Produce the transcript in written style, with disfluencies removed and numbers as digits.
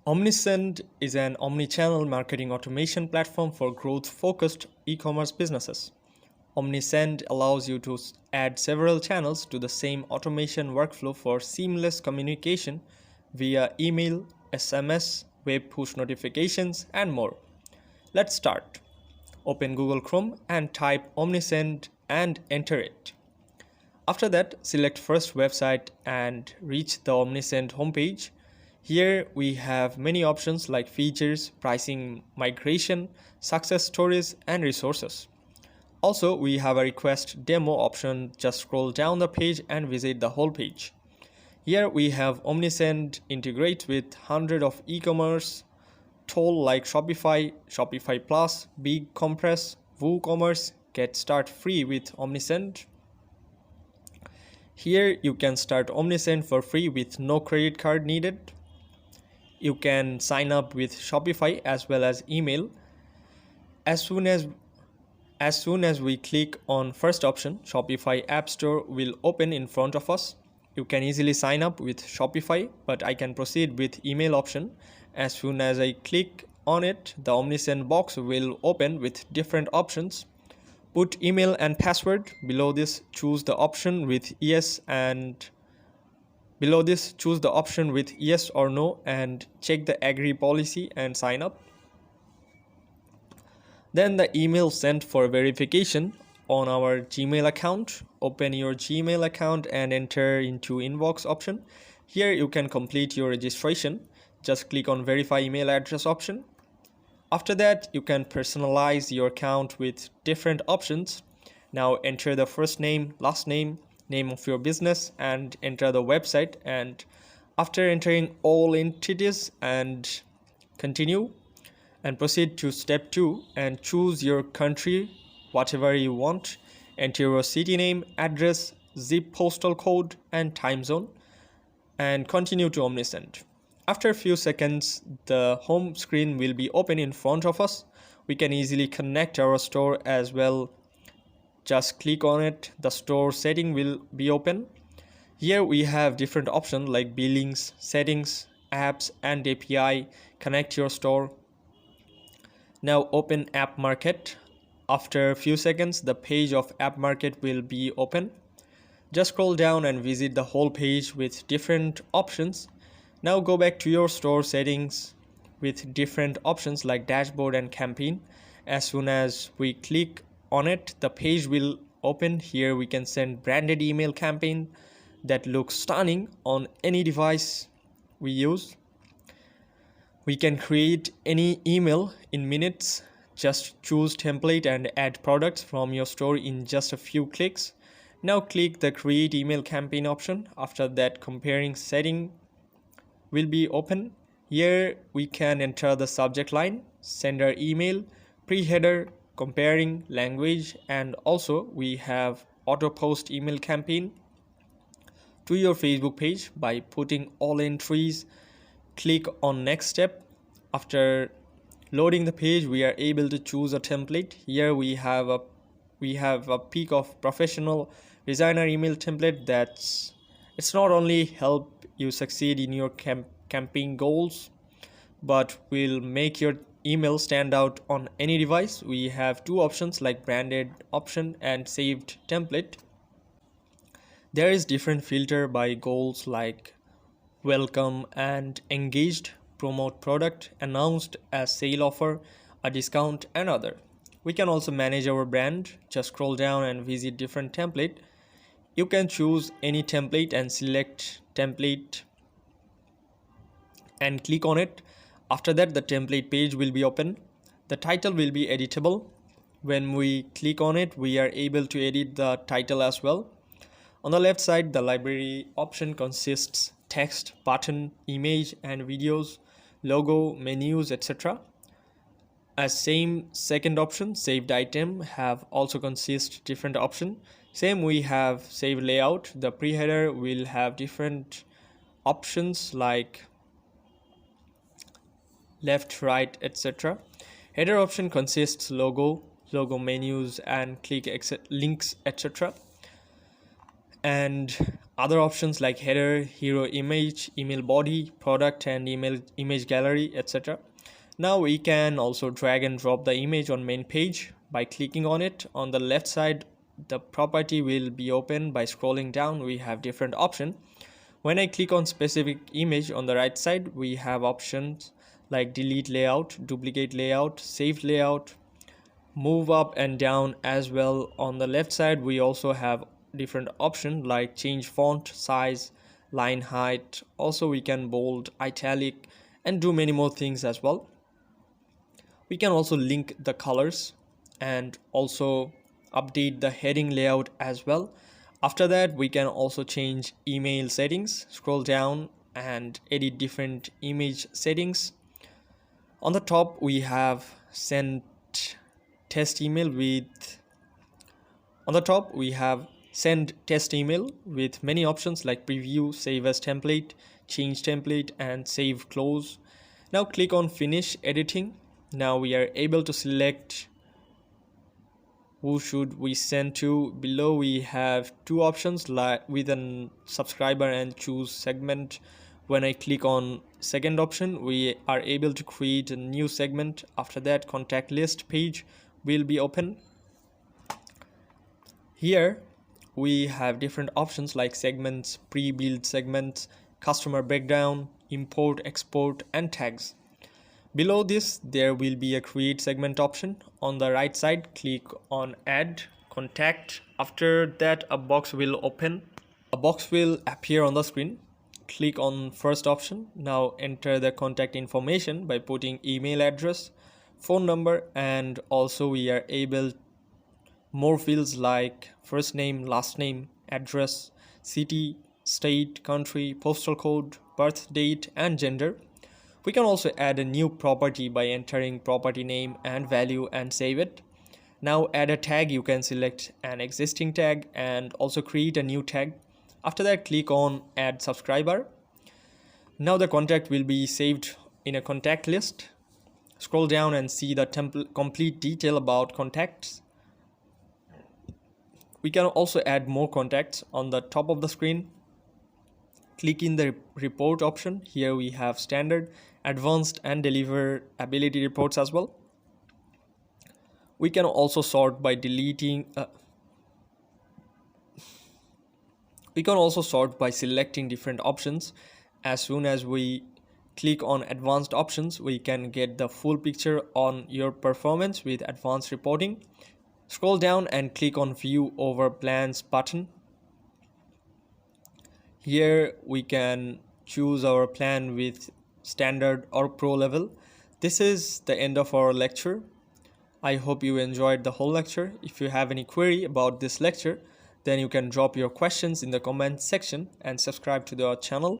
Omnisend is an omni-channel marketing automation platform for growth-focused e-commerce businesses. Omnisend allows you to add several channels to the same automation workflow for seamless communication via email, SMS, web push notifications, and more. Let's start. Open Google Chrome and type Omnisend and enter it. After that, select first website and reach the Omnisend homepage. Here we have many options like features, pricing, migration, success stories, and resources. Also, we have a request demo option. Just scroll down the page and visit the whole page. Here we have Omnisend integrate with hundreds of e-commerce tool like Shopify, Shopify Plus, BigCompress, WooCommerce. Get start free with Omnisend. Here you can start Omnisend for free with no credit card needed. You can sign up with Shopify as well as email. As soon as we click on first option, Shopify App Store will open in front of us. You can easily sign up with Shopify, but I can proceed with email option. As soon as I click on it, the Omnisend box will open with different options. Put email and password. Below this, choose the option with yes or no and check the agree policy and sign up. Then the email sent for verification on our Gmail account. Open your Gmail account and enter into inbox option. Here you can complete your registration. Just click on verify email address option. After that, you can personalize your account with different options. Now enter the first name, last name, name of your business, and enter the website. And after entering all entities and continue and proceed to step 2 and choose your country, whatever you want. Enter your city name, address, zip postal code, and time zone, and continue to Omnisend. After a few seconds, the home screen will be open in front of us. We can easily connect our store as well. Just click on it. The store setting will be open. Here we have different options like billings, settings, apps, and API. Connect your store. Now open App Market. After a few seconds, the page of App Market will be open. Just scroll down and visit the whole page with different options. Now go back to your store settings with different options like dashboard and campaign. As soon as we click on it, the page will open. Here we can send branded email campaign that looks stunning on any device we use. We can create any email in minutes. Just choose template and add products from your store in just a few clicks. Now click the create email campaign option. After that, comparing setting will be open. Here we can enter the subject line, sender email, pre-header, comparing, language, and also we have auto post email campaign to your Facebook page by putting all entries. Click on next step. After loading the page, we are able to choose a template. Here we have a peek of professional designer email template. It's not only help you succeed in your campaign goals, but will make your email stand out on any device. We have two options like branded option and saved template. There is different filter by goals like welcome and engaged, promote product, announced as sale offer, a discount, and other. We can also manage our brand. Just scroll down and visit different template. You can choose any template and select template and click on it. After that, the template page will be open. The title will be editable. When we click on it, we are able to edit the title as well. On the left side, the library option consists text, button, image, and videos, logo, menus, etc. As same second option, saved item, have also consist different option. Same we have saved layout. The pre-header will have different options like left, right, etc. Header option consists logo menus, and click links, etc. And Other options like header, hero image, email body, product and email image gallery, etc. Now we can also drag and drop the image on main page by clicking on it. On the left side, the property will be open. By scrolling down, we have different options. When I click on specific image on the right side, we have options like delete layout, duplicate layout, saved layout, move up and down as well. On the left side, we also have different options like change font size, line height. Also, we can bold, italic, and do many more things as well. We can also link the colors and also update the heading layout as well. After that, we can also change email settings, scroll down and edit different image settings. On the top, we have send test email with send test email with many options like preview, save as template, change template, and save close. Now click on finish editing. Now we are able to select who should we send to. Below we have two options like with a subscriber and choose segment. When I click on second option, we are able to create a new segment. After that, contact list page will be open. Here we have different options like segments, pre-built segments, customer breakdown, import, export, and tags. Below this, there will be a create segment option. On the right side, click on add contact. After that, a box will open. A box will appear on the screen. Click on first option. Now enter the contact information by putting email address, phone number, and also we are able more fields like first name, last name, address, city, state, country, postal code, birth date, and gender. We can also add a new property by entering property name and value and save it. Now add a tag. You can select an existing tag and also create a new tag. After that, click on add subscriber. Now the contact will be saved in a contact list. Scroll down and see the complete detail about contacts. We can also add more contacts on the top of the screen. Click in the report option. Here we have standard, advanced, and deliverability reports as well. We can also sort by selecting different options. As soon as we click on advanced options, we can get the full picture on your performance with advanced reporting. Scroll down and click on view over plans button. Here we can choose our plan with standard or pro level. This is the end of our lecture. I hope you enjoyed the whole lecture. If you have any query about this lecture, then you can drop your questions in the comment section and subscribe to the channel.